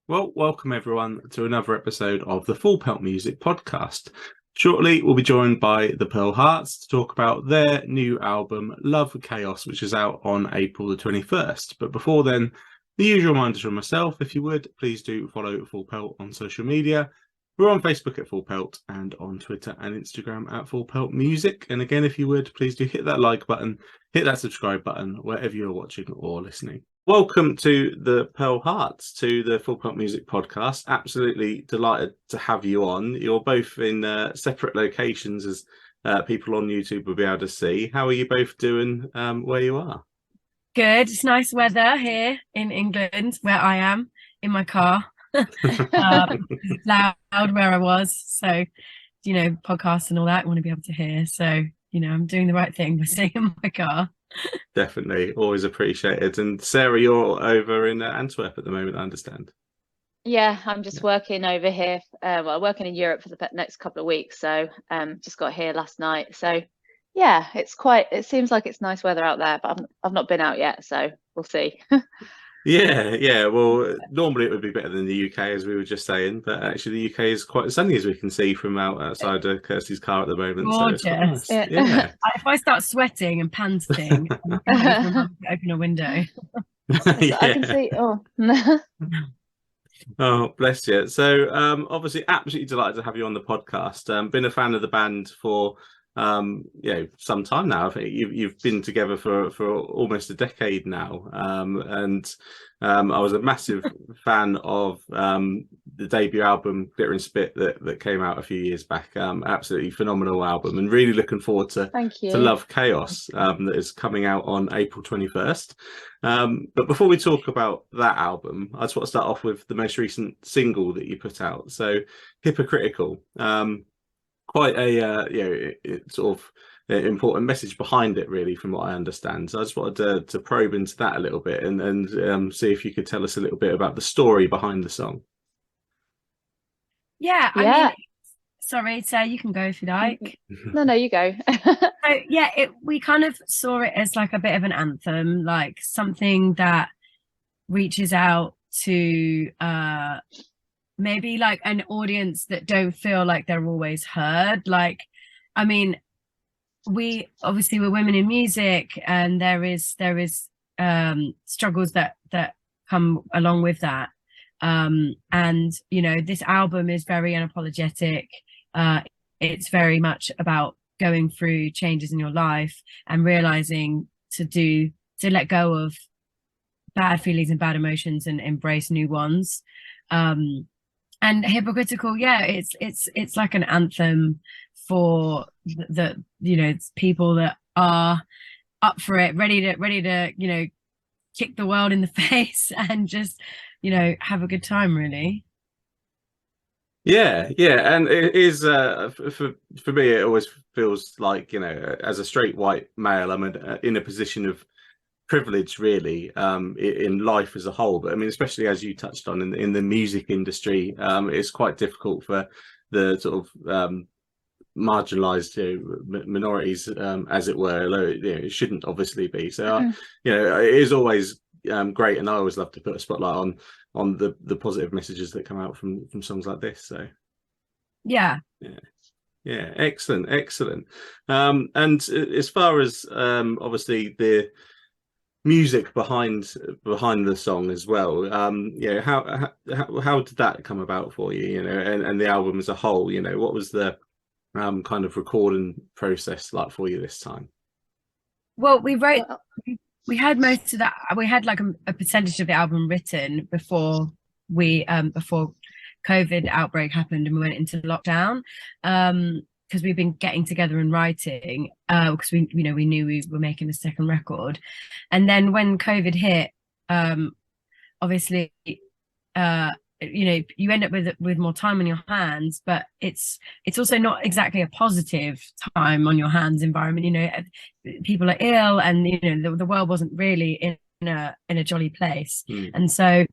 Well, welcome everyone to another episode of the Pelt Music Podcast. Shortly, we'll be joined by the Pearl Harts to talk about their new album, Love Chaos, which is out on April the 21st. But before then, the usual reminders from myself, if you would, please do follow Full Pelt on social media. We're on Facebook at Full Pelt and on Twitter and Instagram at Full Pelt Music. And again, if you would, please do hit that like button, hit that subscribe button, wherever you're watching or listening. Welcome to the Pearl Harts, to the Full Pelt Music Podcast. Absolutely delighted to have you on. You're both in separate locations, as people on YouTube will be able to see. How are you both doing where you are? Good. It's nice weather here in England, where I am, in my car. It's loud where I was. So, podcasts and all that, I want to be able to hear. So, I'm doing the right thing by staying in my car. Definitely, always appreciated. And Sarah, you're over in Antwerp at the moment, I understand. Yeah, I'm just working over here. Working in Europe for the next couple of weeks. So, just got here last night. So, yeah, it seems like it's nice weather out there, but I've not been out yet, so we'll see. Yeah. Well, normally it would be better than the UK, as we were just saying, but actually the UK is quite sunny, as we can see from outside Kirsty's car at the moment. Gorgeous. So it's quite nice. Yeah. If I start sweating and panting, open a window. Yeah. I can see. Oh. Oh, bless you. So, obviously, absolutely delighted to have you on the podcast. Been a fan of the band for some time now. I think you've been together for almost a decade now, and I was a massive fan of the debut album Glitter and Spit that came out a few years back. Absolutely phenomenal album, and really looking forward to Love Chaos that is coming out on April 21st. But before we talk about that album, I just want to start off with the most recent single that you put out. So, Hypocritical. Quite a sort of important message behind it, really, from what I understand. So I just wanted to probe into that a little bit and see if you could tell us a little bit about the story behind the song. Yeah, I mean, sorry, Sarah, you can go if you like. No, you go. So yeah, we kind of saw it as like a bit of an anthem, like something that reaches out to maybe like an audience that don't feel like they're always heard. Like, I mean, we're women in music, and there is struggles that come along with that. And this album is very unapologetic. It's very much about going through changes in your life and realizing to let go of bad feelings and bad emotions and embrace new ones. And Hypocritical, yeah, it's like an anthem for the people that are up for it, ready to kick the world in the face and just have a good time, really. Yeah, and it is for me. It always feels like, as a straight white male, I'm in a position of privilege, really, in life as a whole. But I mean, especially as you touched on in the music industry, it's quite difficult for the sort of marginalized minorities, as it were, although it shouldn't obviously be. So it is always great, and I always love to put a spotlight on the positive messages that come out from songs like this. So yeah, excellent. And as far as obviously the music behind the song as well, how did that come about for you, and the album as a whole? What was the kind of recording process like for you this time? Well, we had most of that. We had like a percentage of the album written before before COVID outbreak happened and we went into lockdown, because we've been getting together and writing, because we knew we were making a second record. And then when COVID hit, obviously you end up with more time on your hands, but it's also not exactly a positive time on your hands environment. People are ill, and the world wasn't really in a jolly place. And so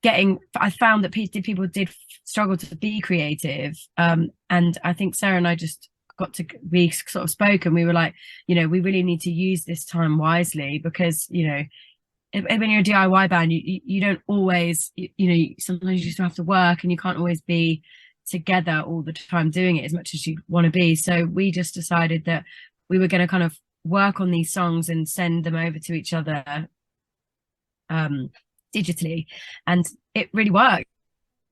I found that people did struggle to be creative, and I think Sarah and I just we sort of spoke, and we were like, we really need to use this time wisely, because when you're a DIY band, you don't always, sometimes you just have to work and you can't always be together all the time doing it as much as you want to be. So we just decided that we were going to kind of work on these songs and send them over to each other digitally, and it really worked.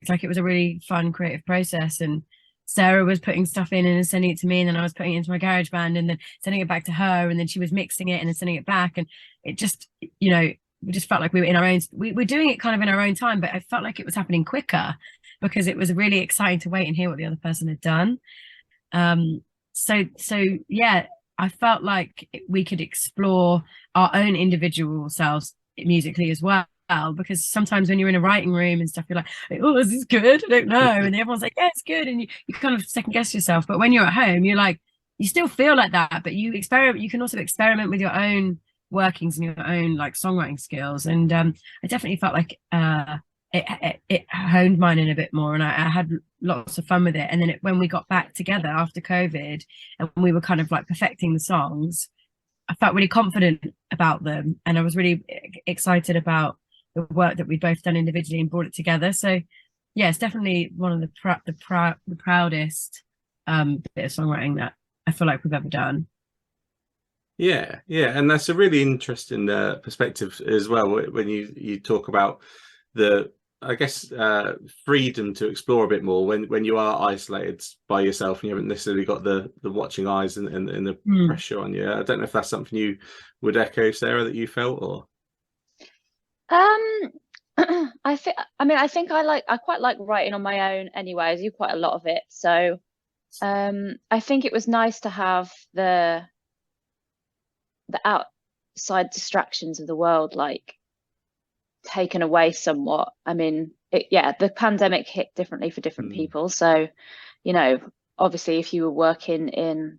Like, it was a really fun creative process, and Sarah was putting stuff in and sending it to me, and then I was putting it into my garage band and then sending it back to her, and then she was mixing it and then sending it back, and it just, we just felt like we were in our own, we were doing it kind of in our own time, but I felt like it was happening quicker because it was really exciting to wait and hear what the other person had done. So yeah, I felt like we could explore our own individual selves musically as well, because sometimes when you're in a writing room and stuff, you're like, oh, is this good? I don't know. And everyone's like, yeah, it's good. And you kind of second guess yourself. But when you're at home, you're like, you still feel like that, but you can also experiment with your own workings and your own like songwriting skills. And I definitely felt like it honed mine in a bit more, and I had lots of fun with it. And then when we got back together after COVID and we were kind of like perfecting the songs, I felt really confident about them, and I was really excited about the work that we'd both done individually and brought it together. So yeah, it's definitely one of the proudest bit of songwriting that I feel like we've ever done. Yeah, and that's a really interesting perspective as well when you talk about the, I guess, freedom to explore a bit more when you are isolated by yourself and you haven't necessarily got the watching eyes and the pressure on you. I don't know if that's something you would echo, Sarah, that you felt, or. I think I quite like writing on my own anyway. I do quite a lot of it. So I think it was nice to have the outside distractions of the world like taken away somewhat. I mean, the pandemic hit differently for different people. So, obviously if you were working in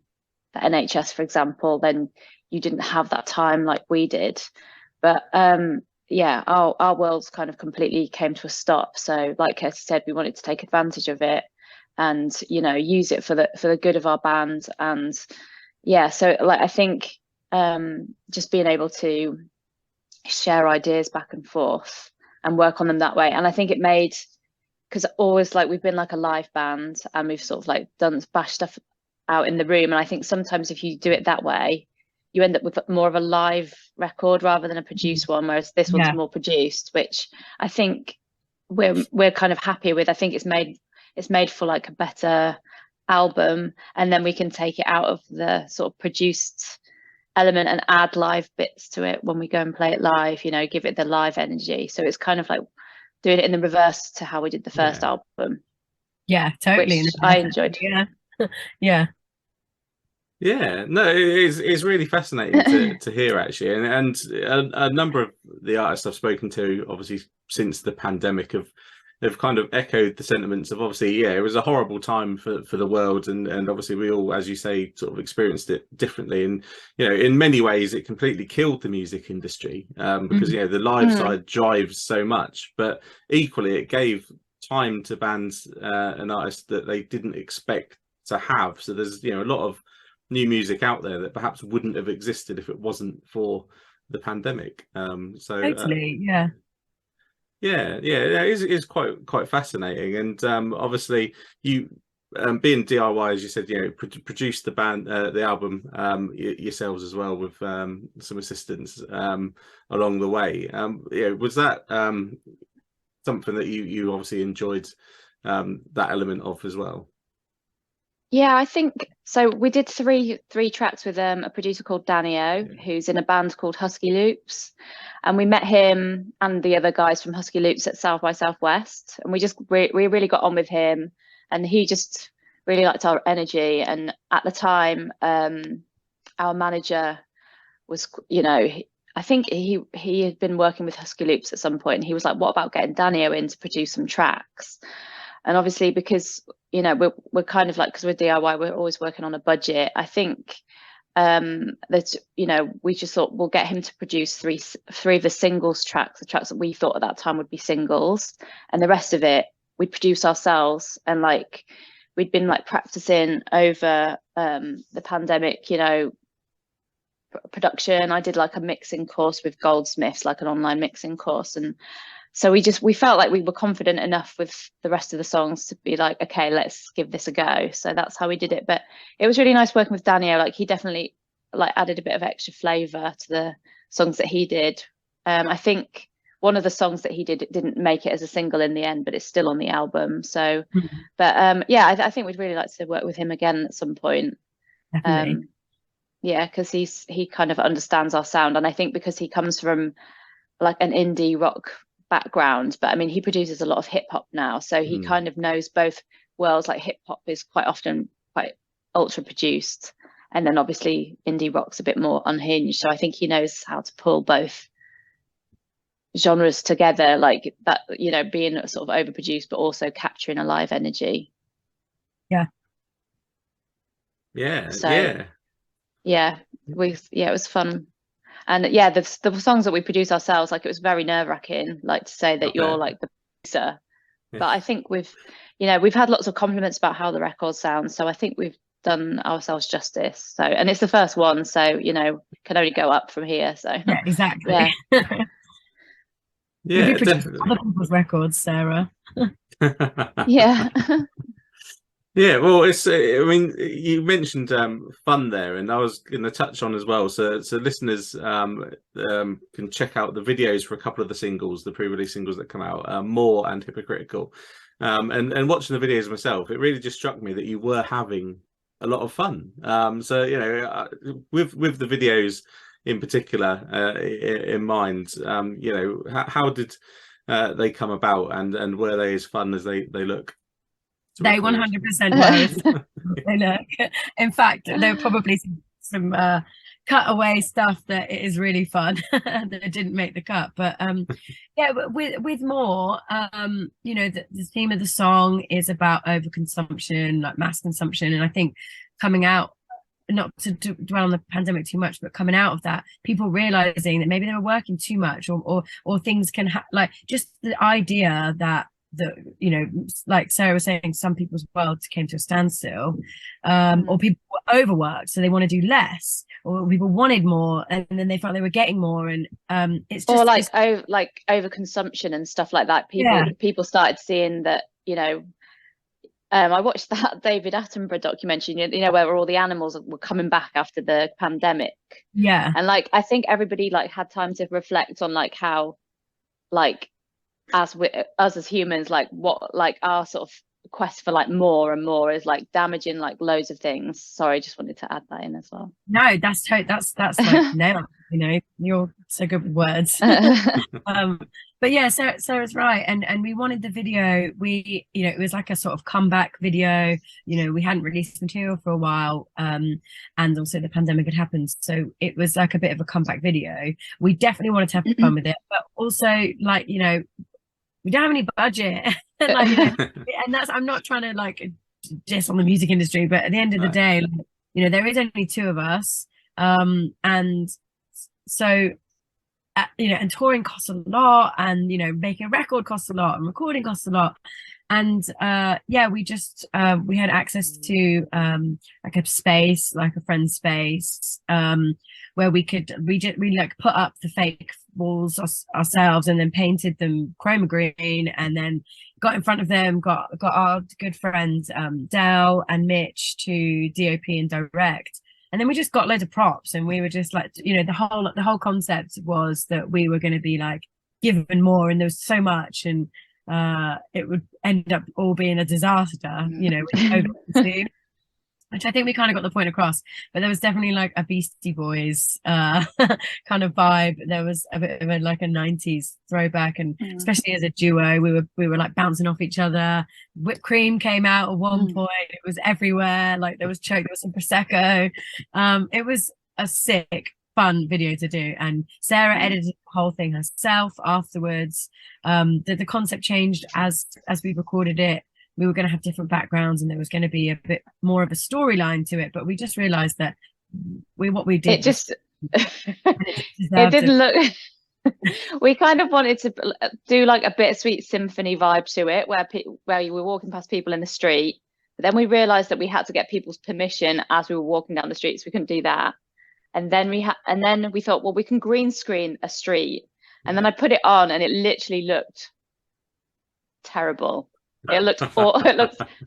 the NHS, for example, then you didn't have that time like we did. But our worlds kind of completely came to a stop. So like Kirsty said, we wanted to take advantage of it and, use it for the good of our band. And so like, I think just being able to share ideas back and forth and work on them that way. And I think it made, because always like we've been like a live band and we've sort of like done bash stuff out in the room. And I think sometimes if you do it that way, you end up with more of a live record rather than a produced one, whereas this one's more produced, which I think we're kind of happy with. I think it's made for like a better album, and then we can take it out of the sort of produced element and add live bits to it when we go and play it live, give it the live energy. So it's kind of like doing it in the reverse to how we did the first album. Yeah, totally. Which I enjoyed. Yeah, no, it's really fascinating to hear, actually, and a number of the artists I've spoken to, obviously since the pandemic, have kind of echoed the sentiments of, obviously, it was a horrible time for the world, and obviously we all, as you say, sort of experienced it differently, and in many ways it completely killed the music industry because the live side drives so much, but equally it gave time to bands and artists that they didn't expect to have. So there's a lot of new music out there that perhaps wouldn't have existed if it wasn't for the pandemic. Totally, it is quite fascinating. And obviously you being DIY, as you said, produced the band, the album yourselves as well, with some assistance along the way. Was that something that you obviously enjoyed that element of as well? Yeah, I think so. We did three tracks with a producer called Danny O, who's in a band called Husky Loops, and we met him and the other guys from Husky Loops at South by Southwest, and we really got on with him, and he just really liked our energy. And at the time, our manager was, I think he had been working with Husky Loops at some point, and he was like, "What about getting Danny O in to produce some tracks?" And obviously, because we're kind of like, because we're DIY, we're always working on a budget. I think that we just thought we'll get him to produce three of the singles tracks, the tracks that we thought at that time would be singles, and the rest of it we'd produce ourselves. And like we'd been like practicing over the pandemic, production. I did like a mixing course with Goldsmiths, like an online mixing course, and so we felt like we were confident enough with the rest of the songs to be like, okay, let's give this a go. So that's how we did it. But it was really nice working with Daniel. Like he definitely like added a bit of extra flavor to the songs that he did. I think one of the songs that he did, it didn't make it as a single in the end, but it's still on the album. So, but yeah, I think we'd really like to work with him again at some point. Definitely. Yeah, because he kind of understands our sound, and I think because he comes from like an indie rock background, but I mean he produces a lot of hip hop now, so he kind of knows both worlds. Like hip hop is quite often quite ultra produced, and then obviously indie rock's a bit more unhinged. So I think he knows how to pull both genres together, like that, you know, being sort of overproduced but also capturing a live energy. Yeah. So Yeah, it was fun. And yeah, the songs that we produce ourselves, like it was very nerve-wracking, like to say that you're like the producer. Yeah. But I think we've had lots of compliments about how the record sounds, so I think we've done ourselves justice. So, and it's the first one, so you know, can only go up from here. So Yeah, exactly. yeah. Yeah, We produce definitely. other people's records, Sarah. Yeah. Yeah, well, it's. I mean, you mentioned fun there, and I was going to touch on as well. So listeners can check out the videos for a couple of the singles, the pre-release singles that come out, More and Hypocritical. And watching the videos myself, it really just struck me that you were having a lot of fun. So you know, with the videos in particular in mind, you know, how did they come about, and were they as fun as they look? They 100% were. They look. In fact, there were probably some cutaway stuff that it is really fun that didn't make the cut. But yeah, with More, you know, the theme of the song is about overconsumption, like mass consumption, and I think coming out, not to dwell on the pandemic too much, but coming out of that, people realizing that maybe they were working too much, or things can like just the idea that you know, like Sarah was saying, some people's worlds came to a standstill, or people were overworked, so they want to do less, or people wanted more and then they felt they were getting more, and it's just, or like overconsumption and stuff like that. People started seeing that, you know, I watched that David Attenborough documentary, you know, where all the animals were coming back after the pandemic. Yeah. And like I think everybody like had time to reflect on like how, like, us as humans, like what, like our sort of quest for like more and more is like damaging like loads of things. Sorry, just wanted to add that in as well. No, that's like nailed. You know, you're so good with words. But yeah, Sarah's right, and we wanted the video. We, you know, it was like a sort of comeback video. You know, we hadn't released material for a while, and also the pandemic had happened, so it was like a bit of a comeback video. We definitely wanted to have fun with it, but also, like, you know, we don't have any budget. Like, you know, and that's, I'm not trying to like diss on the music industry, but at the end of the day, like, you know, there is only two of us, and so you know, and touring costs a lot, and you know, making a record costs a lot, and recording costs a lot, and yeah, we just we had access to like a space, like a friend's space, where we like put up the fake walls ourselves, and then painted them chroma green, and then got in front of them, got our good friends Del and Mitch to DOP and direct, and then we just got loads of props, and we were just like, you know, the whole concept was that we were going to be like given more, and there was so much, and it would end up all being a disaster, you know, which I think we kind of got the point across. But there was definitely like a Beastie Boys kind of vibe. There was a bit of a like a 90s throwback, and especially as a duo, we were like bouncing off each other. Whipped cream came out at one point. It was everywhere. Like there was some prosecco. It was a sick, fun video to do, and Sarah edited the whole thing herself afterwards. The concept changed as we recorded it. We were going to have different backgrounds, and there was going to be a bit more of a storyline to it, but we just realized that what we did, it didn't look we kind of wanted to do like a bittersweet symphony vibe to it, where you were walking past people in the street, but then we realized that we had to get people's permission as we were walking down the streets. We couldn't do that. And then we thought, well, we can green screen a street. And then I put it on, and it literally looked terrible. It looked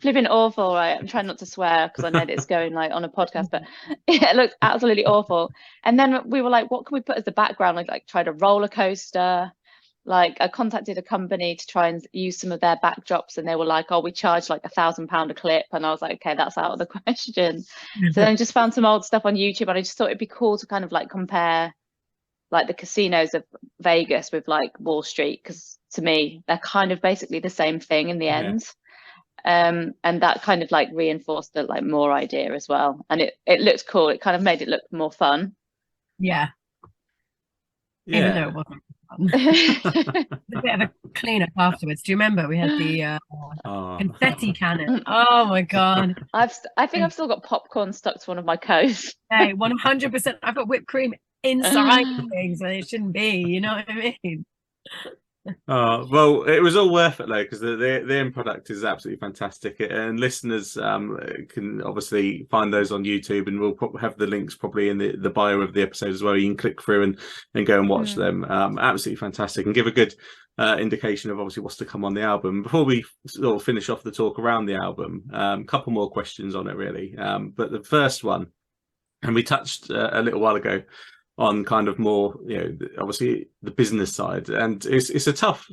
flipping awful, right? I'm trying not to swear because I know that it's going like on a podcast, but it looked absolutely awful. And then we were like, what can we put as the background? Like tried a roller coaster. Like I contacted a company to try and use some of their backdrops, and they were like, oh, we charge like £1,000 a clip. And I was like, okay, that's out of the question. So then I just found some old stuff on YouTube, and I just thought it'd be cool to kind of like compare like the casinos of Vegas with like Wall Street, because to me they're kind of basically the same thing in the end. And that kind of like reinforced the like more idea as well, and it looked cool. It kind of made it look more fun. Even though it wasn't fun. A bit of a cleanup afterwards. Do you remember we had the confetti cannon? Oh my god! I think I've still got popcorn stuck to one of my coats. Hey, 100%. I've got whipped cream inside things, and it shouldn't be. You know what I mean? Well, it was all worth it though, because the end product is absolutely fantastic, and listeners can obviously find those on YouTube, and we'll have the links probably in the bio of the episode as well. You can click through and go and watch them. Absolutely fantastic, and give a good indication of obviously what's to come on the album. Before we sort of finish off the talk around the album, a couple more questions on it really. But the first one, and we touched a little while ago on kind of more, obviously the business side, and it's a tough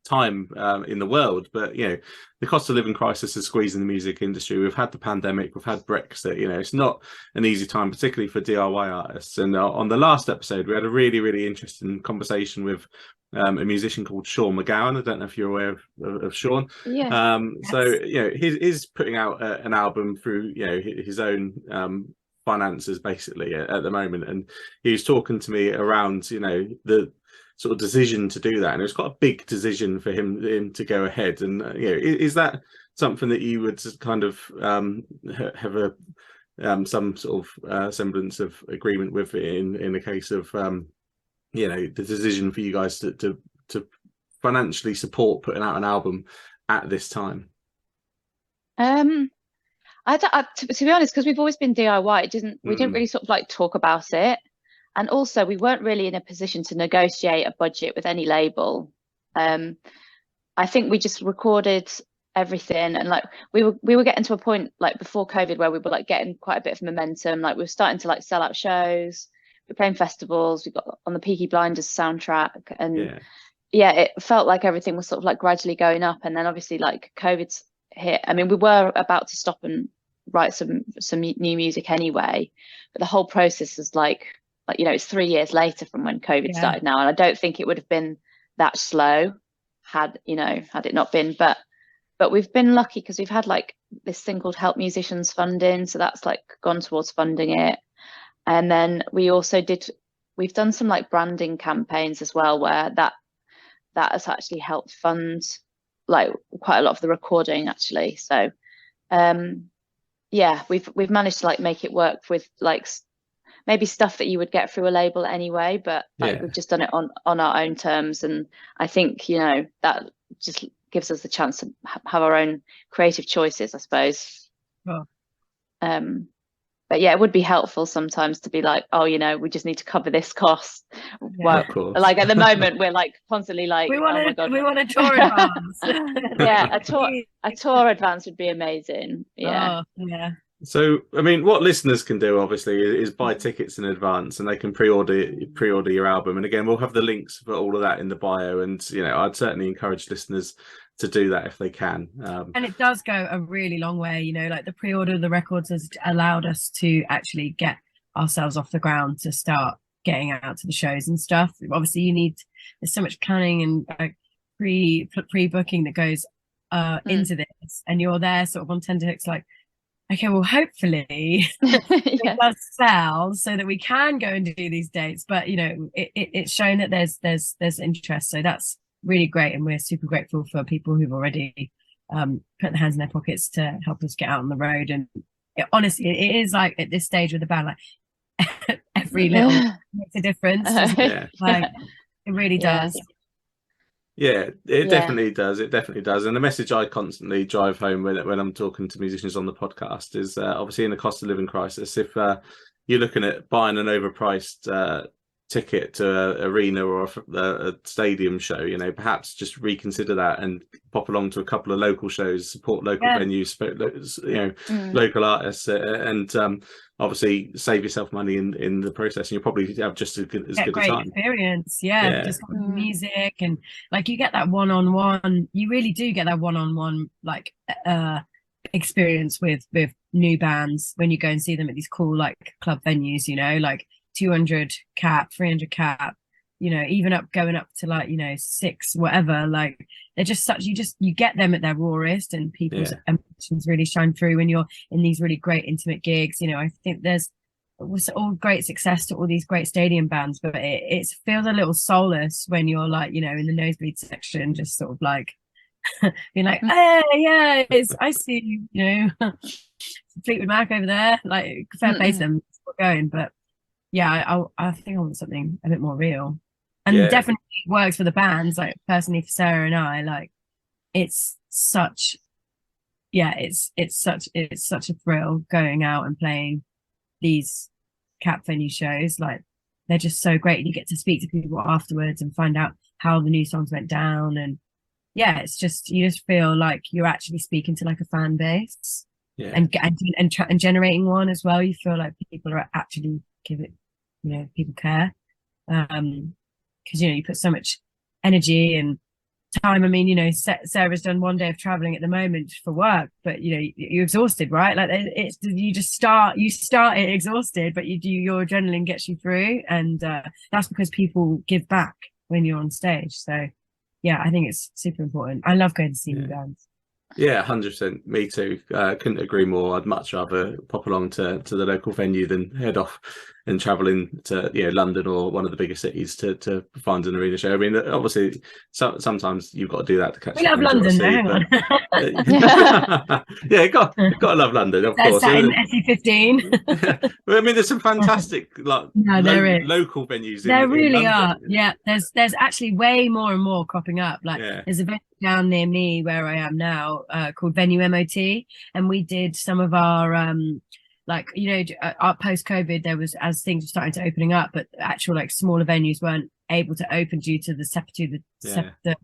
time in the world, but the cost of living crisis is squeezing the music industry. We've had the pandemic, we've had Brexit. It's not an easy time, particularly for DIY artists. And on the last episode, we had a really, really interesting conversation with a musician called Sean McGowan. I don't know if you're aware of Sean. So he's putting out an album through his own finances basically at the moment, and he was talking to me around the sort of decision to do that, and it was quite a big decision for him to go ahead. And is that something that you would kind of have a some sort of semblance of agreement with in the case of the decision for you guys to financially support putting out an album at this time? To be honest, because we've always been DIY, we didn't really sort of like talk about it, and also we weren't really in a position to negotiate a budget with any label. I think we just recorded everything, and like we were getting to a point like before COVID where we were like getting quite a bit of momentum. Like we were starting to like sell out shows, we're playing festivals, we got on the Peaky Blinders soundtrack, and it felt like everything was sort of like gradually going up. And then obviously like COVID's hit. I mean, we were about to stop and write some new music anyway, but the whole process is like it's 3 years later from when COVID started now, and I don't think it would have been that slow had it not been. But we've been lucky because we've had like this thing called Help Musicians funding, so that's like gone towards funding it. And then we've done some like branding campaigns as well, where that has actually helped fund like quite a lot of the recording actually. So we've managed to like make it work with like maybe stuff that you would get through a label anyway, but like we've just done it on our own terms. And I think that just gives us the chance to have our own creative choices, I suppose. But it would be helpful sometimes to be like, we just need to cover this cost. Well, like at the moment we're like constantly like, we want a tour advance. A tour advance would be amazing. So I mean, what listeners can do obviously is buy tickets in advance, and they can pre-order your album. And again, we'll have the links for all of that in the bio, and I'd certainly encourage listeners to do that if they can. And it does go a really long way, like the pre-order of the records has allowed us to actually get ourselves off the ground to start getting out to the shows and stuff. Obviously there's so much planning and pre-booking that goes into this, and you're there sort of on tenterhooks like, okay, well hopefully it does sell so that we can go and do these dates. But it's shown that there's interest, so that's really great, and we're super grateful for people who've already put their hands in their pockets to help us get out on the road. And honestly, it is like at this stage with the band, like every little makes a difference. Like it really does. It definitely does. It definitely does. And the message I constantly drive home when I'm talking to musicians on the podcast is obviously in a cost of living crisis, if you're looking at buying an overpriced ticket to an arena or a stadium show, you know, perhaps just reconsider that and pop along to a couple of local shows, support local venues, you know, local artists, and obviously save yourself money in the process, and you'll probably have just as good a great time. Experience, just music, and like you get that one-on-one. You really do get that one-on-one like experience with new bands when you go and see them at these cool like club venues, you know, like 200 cap, 300 cap, you know, even going up to like, you know, 6 whatever. Like they're just such, you get them at their rawest, and people's emotions really shine through when you're in these really great intimate gigs. You know, I think there's all great success to all these great stadium bands, but it feels a little soulless when you're like, you know, in the nosebleed section, just sort of like being like, hey, yeah, I see you know, Fleetwood Mac over there, like fair play to them, going. But yeah, I think I want something a bit more real, and definitely works for the bands. Like personally for Sarah and I, like it's such such a thrill going out and playing these cap venue shows. Like they're just so great. You get to speak to people afterwards and find out how the new songs went down, and it's just, you just feel like you're actually speaking to like a fan base, and generating one as well. You feel like people are actually you know, people care, because you know, you put so much energy and time. I mean, you know, Sarah's done 1 day of traveling at the moment for work, but you know, you're exhausted, right? Like it's you start it exhausted, but your adrenaline gets you through, and that's because people give back when you're on stage. So yeah, I think it's super important. I love going to see new bands. Yeah, 100%. Me too. Couldn't agree more. I'd much rather pop along to the local venue than head off and traveling to, you know, London or one of the bigger cities to find an arena show. I mean, obviously, sometimes you've got to do that to catch. We love London, though. Hang on. Yeah, got to love London, of course. That in SE15. Well, I mean, there's some fantastic like local venues. There really London. are. Yeah, there's actually way more and more cropping up. Like there's a venue down near me where I am now called Venue MOT, and we did some of our like, you know, our post-COVID, there was, as things were starting to opening up, but actual like smaller venues weren't able to open due to the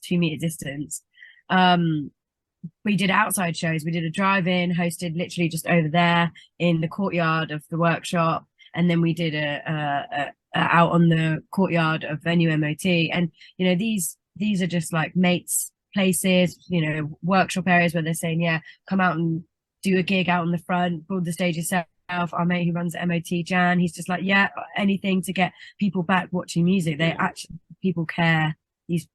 2 meter distance. We did outside shows. We did a drive-in hosted literally just over there in the courtyard of the workshop, and then we did a out on the courtyard of Venue MOT. And you know, these are just like mates places, you know, workshop areas where they're saying, come out and do a gig out on the front, build the stage yourself. Our mate who runs MOT, Jan, he's just like, anything to get people back watching music. They actually, people care.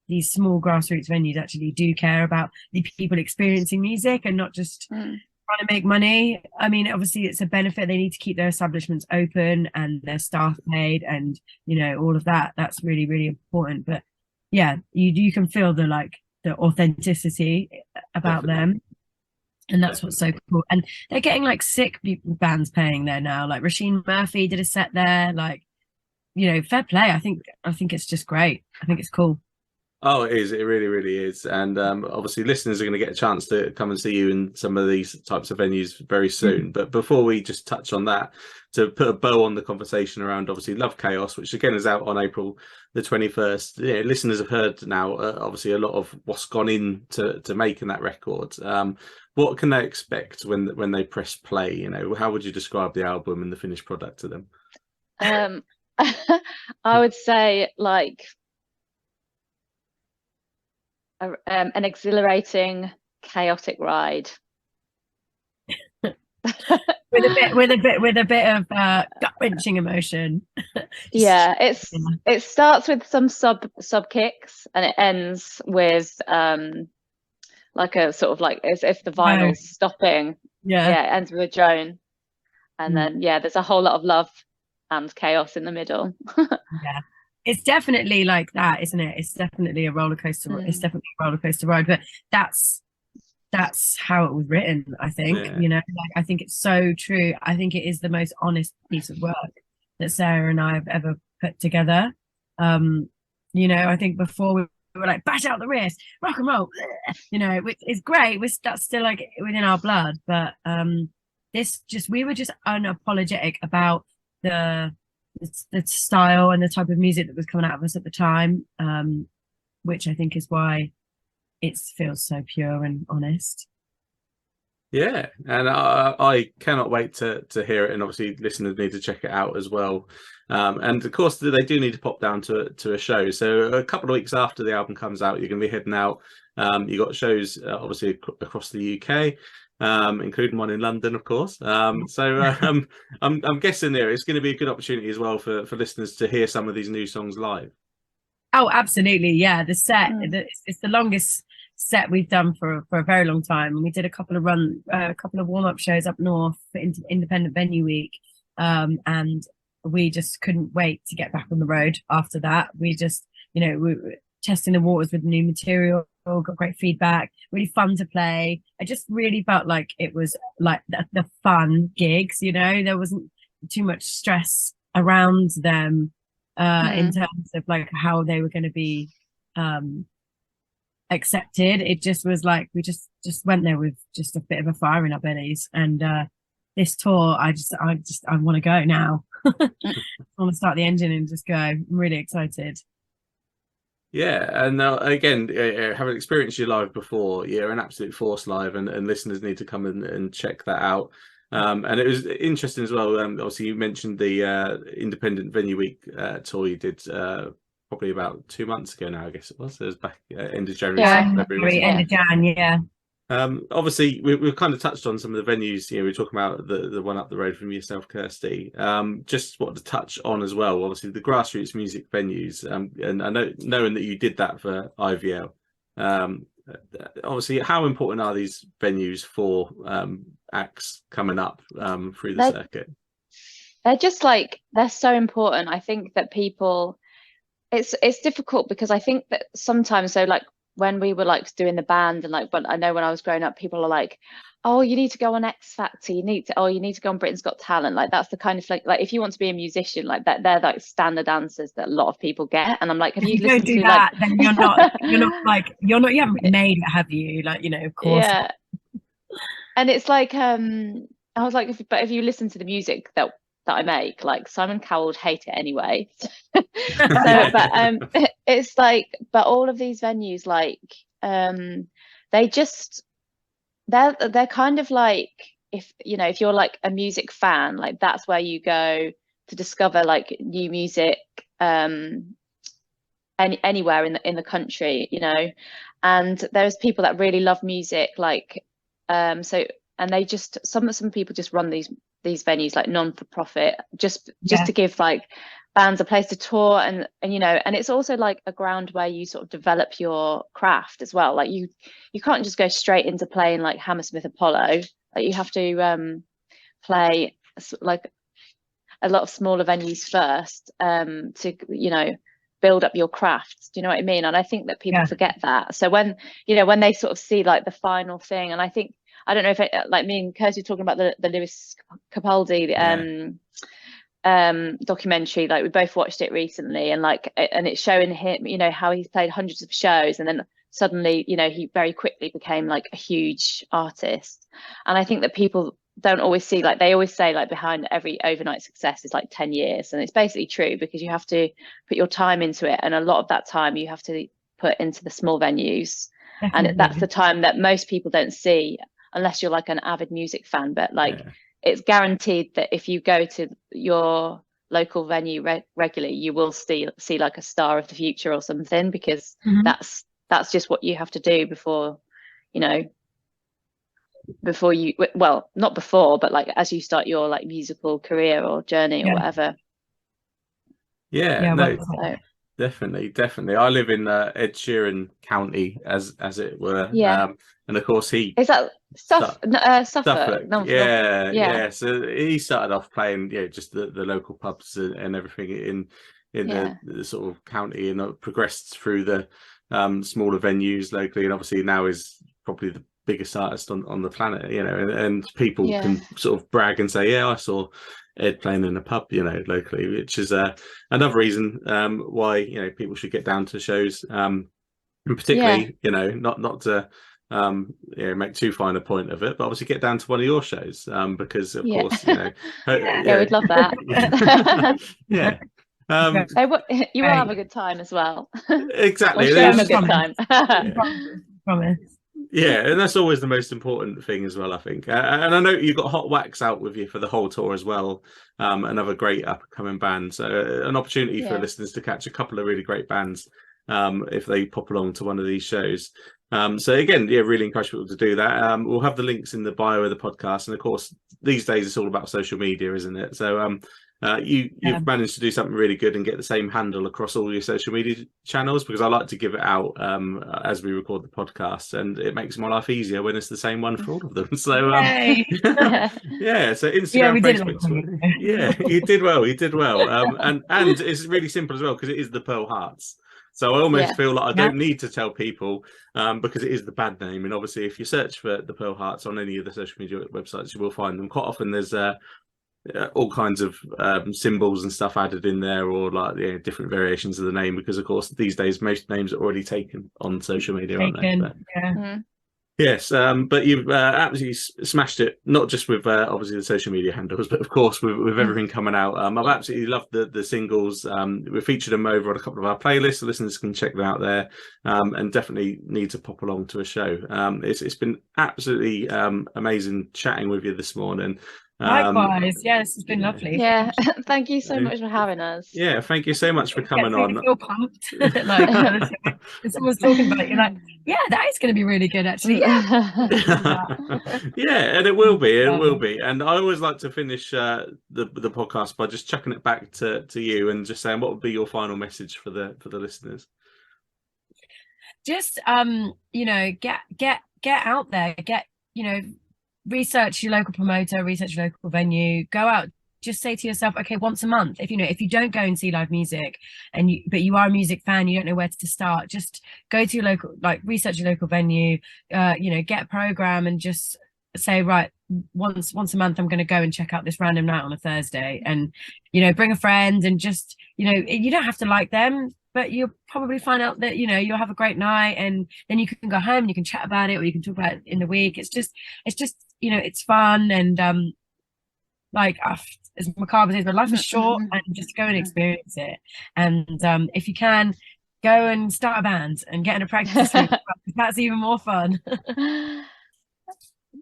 These small grassroots venues actually do care about the people experiencing music and not just trying to make money. I mean, obviously it's a benefit. They need to keep their establishments open and their staff paid, and you know, all of that. That's really, really important. But yeah, you can feel the authenticity about them. And that's what's so cool. And they're getting like sick bands playing there now. Like Rasheen Murphy did a set there. Like, you know, fair play. I think it's just great. I think it's cool. Oh, it is. It really, really is. And obviously listeners are going to get a chance to come and see you in some of these types of venues very soon. But before we just touch on that, to put a bow on the conversation around obviously Love Chaos, which again is out on April the 21st. You know, listeners have heard now obviously a lot of what's gone into making that record. What can they expect when they press play? You know, how would you describe the album and the finished product to them? I would say like an exhilarating, chaotic ride. with a bit of gut-wrenching emotion. It starts with some sub kicks and it ends with like a sort of like as if the vinyl's stopping. It ends with a drone, and then there's a whole lot of love and chaos in the middle. It's definitely like that, isn't it? It's definitely a roller coaster. It's definitely a roller coaster ride, but that's how it was written. I think you know, like, I think it's so true. I think it is the most honest piece of work that Sarah and I have ever put together. You know, I think before we were like bash out the wrist, rock and roll, you know, which is great. That's still like within our blood, but we were just unapologetic about the style and the type of music that was coming out of us at the time, which I think is why it feels so pure and honest. Yeah, and I cannot wait to hear it, and obviously listeners need to check it out as well. And of course, they do need to pop down to a show. So a couple of weeks after the album comes out, you're going to be heading out. You got shows obviously across the UK, including one in London, of course. So I'm guessing there it's going to be a good opportunity as well for listeners to hear some of these new songs live. Oh, absolutely, yeah. The set, it's the longest set we've done for a very long time, and we did a couple of warm-up shows up north for Independent Venue Week, and we just couldn't wait to get back on the road after that. We just, we were testing the waters with new material, got great feedback, really fun to play. I just really felt like it was like the fun gigs, there wasn't too much stress around them in terms of like how they were going to be accepted. It just was like we just went there with just a bit of a fire in our bellies, and this tour I want to go now. I want to start the engine and just go. I'm really excited. Yeah, and again, having experienced you live before, you're an absolute force live, and listeners need to come and check that out. And it was interesting as well. Obviously, you mentioned the Independent Venue Week tour you did probably about 2 months ago now, I guess it was. It was back end of January, February. End of Jan, yeah. Obviously, we've kind of touched on some of the venues. We're talking about the one up the road from yourself, Kirsty. Just wanted to touch on as well, obviously, the grassroots music venues. And I know, knowing that you did that for IVL, obviously, how important are these venues for acts coming up through the circuit? They're just they're so important. I think that people, it's difficult because I think that sometimes, so when we were doing the band, and but I know when I was growing up, people are like, oh, you need to go on X Factor, you need to go on Britain's Got Talent. That's the kind of like if you want to be a musician, that they're standard answers that a lot of people get. And I'm like, have you listened don't do to that, then you haven't made it, have you? Of course. Yeah. And it's I was like, but if you listen to the music that I make, Simon Cowell would hate it anyway. But it's but all of these venues, they're kind of if you're a music fan, that's where you go to discover new music anywhere in the country, and there's people that really love music, and they just some people just run these venues non-for-profit just to give bands a place to tour, and it's also a ground where you sort of develop your craft as well. You can't just go straight into playing Hammersmith Apollo. You have to play a lot of smaller venues first to build up your craft. Do you know what I mean? And I think that people forget that. So when they sort of see the final thing, and I don't know if me and Kirsty were talking about the Lewis Capaldi documentary. We both watched it recently, and and it's showing him, how he's played hundreds of shows, and then suddenly, he very quickly became a huge artist. And I think that people don't always see, they always say behind every overnight success is 10 years, and it's basically true, because you have to put your time into it, and a lot of that time you have to put into the small venues. Definitely. And that's the time that most people don't see, unless you're an avid music fan. But it's guaranteed that if you go to your local venue regularly, you will see a star of the future or something, because that's just what you have to do before you, well, not before, but as you start your musical career or journey or whatever. Definitely. I live in Ed Sheeran County, as it were. And of course is that Suffolk? No, yeah. So he started off playing just the local pubs and everything in the sort of county, and progressed through the smaller venues locally, and obviously now is probably the biggest artist on the planet, and people can sort of brag and say, I saw Ed playing in a pub, locally, which is another reason why people should get down to shows, and particularly not to make too fine a point of it, but obviously get down to one of your shows, because of course, yeah, we'd love that. Yeah. You will have a good time as well. Exactly. We'll show them a good time. Promise. Yeah, and that's always the most important thing as well, I think. And I know you've got Hot Wax out with you for the whole tour as well. Another great up-and-coming band. So an opportunity for listeners to catch a couple of really great bands if they pop along to one of these shows. So again, really encourage people to do that. We'll have the links in the bio of the podcast. And of course, these days it's all about social media, isn't it? So you've managed to do something really good and get the same handle across all your social media channels, because I like to give it out as we record the podcast, and it makes my life easier when it's the same one for all of them. So so Instagram, Facebook, you did well, and it's really simple as well, because it is the Pearl Harts. So I almost feel like I don't need to tell people, because it is the band name. And obviously, if you search for the Pearl Harts on any of the social media websites, you will find them. Quite often there's all kinds of symbols and stuff added in there, or like different variations of the name, because of course these days most names are already taken on social media, aren't they? But, yes, but you've absolutely smashed it, not just with obviously the social media handles, but of course with everything coming out. I've absolutely loved the singles. We featured them over on a couple of our playlists, so listeners can check them out there, and definitely need to pop along to a show. It's been absolutely amazing chatting with you this morning. Likewise, yes, it's been lovely. Yeah, thank you so much for having us. Yeah, thank you so much for coming on. I feel pumped. Like, someone's talking about it, you're like, yeah, that is going to be really good, actually. Yeah, and it will be. And I always like to finish the podcast by just chucking it back to you and just saying, what would be your final message for the listeners? Just get out there, research your local promoter, research your local venue, go out, just say to yourself, okay, once a month, if you don't go and see live music but you are a music fan, you don't know where to start, just go to your local, research your local venue, get a program and just say, right, once a month I'm going to go and check out this random night on a Thursday, and bring a friend, and just you don't have to like them, but you'll probably find out that you'll have a great night, and then you can go home and you can chat about it, or you can talk about it in the week. It's just it's fun, and as macabre as it is, but life is short, and just go and experience it. And if you can, go and start a band and get in a practice group. That's even more fun.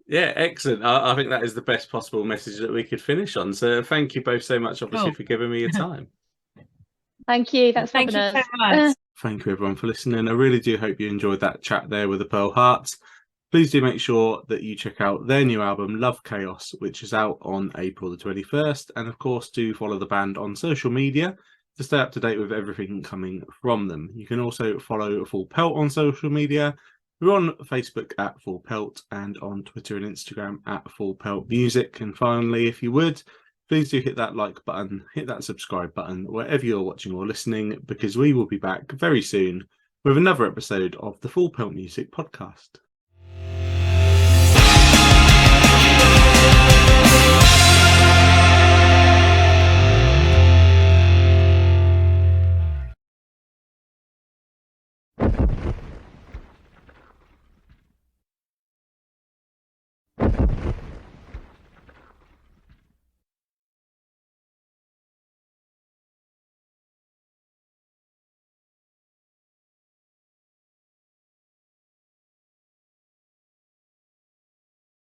Yeah, excellent. I think that is the best possible message that we could finish on. So thank you both so much, obviously, for giving me your time. Thank you. Thanks for having us. Thank you so much. Thank you, everyone, for listening. I really do hope you enjoyed that chat there with the Pearl Harts. Please do make sure that you check out their new album, Love Chaos, which is out on April the 21st. And of course, do follow the band on social media to stay up to date with everything coming from them. You can also follow Full Pelt on social media. We're on Facebook at Full Pelt, and on Twitter and Instagram at Full Pelt Music. And finally, if you would, please do hit that like button, hit that subscribe button, wherever you're watching or listening, because we will be back very soon with another episode of the Full Pelt Music Podcast.